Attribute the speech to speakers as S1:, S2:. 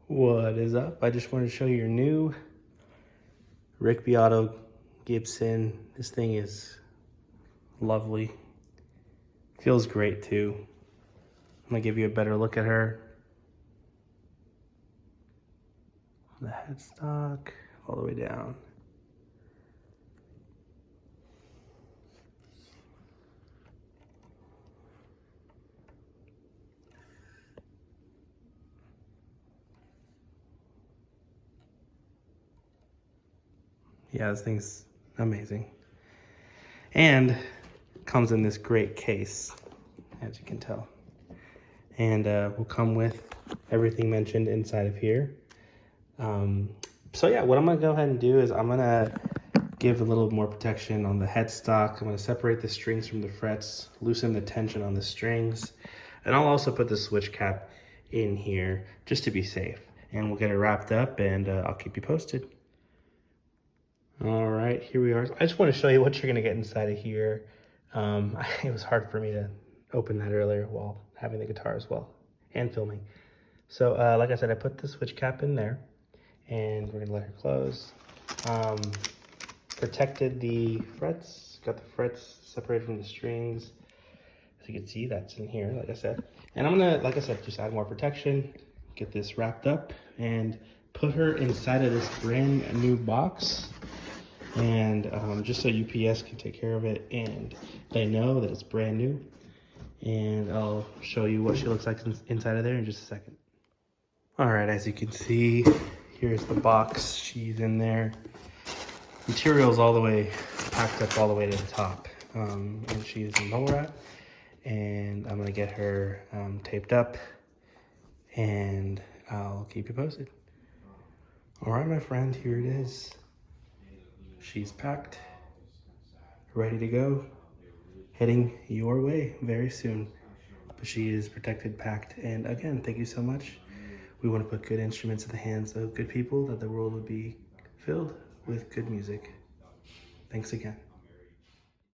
S1: What is up? I just wanted to show you your new eato Gibson. This thing is lovely. Feels great too. I'm gonna give you a better look at her. The headstock all the way down. Yeah, this thing's amazing. And comes in this great case, as you can tell. And will come with everything mentioned inside of here. So yeah, what I'm gonna go ahead and do is I'm gonna give a little more protection on the headstock. I'm gonna separate the strings from the frets, loosen the tension on the strings, and I'll also put the switch cap in here just to be safe. And we'll get it wrapped up and I'll keep you posted. All right, here we are. I just want to show you what you're gonna get inside of here. It was hard for me to open that earlier while having the guitar as well and filming. So like I said, I put the switch cap in there and we're gonna let her close. Protected the frets, got the frets separated from the strings. As you can see, that's in here, like I said. And I'm gonna, like I said, just add more protection, get this wrapped up, and put her inside of this brand new box. And just so UPS can take care of it and they know that it's brand new. And I'll show you what she looks like inside of there in just a second. All right, as you can see, here's the box. She's in there. Materials all the way packed up all the way to the top. And she's in bubble wrap. And I'm gonna get her taped up and I'll keep you posted. All right, my friend, here it is. She's packed, ready to go, heading your way very soon. But she is protected, packed, and again, thank you so much. We want to put good instruments in the hands of good people, that the world would be filled with good music. Thanks again.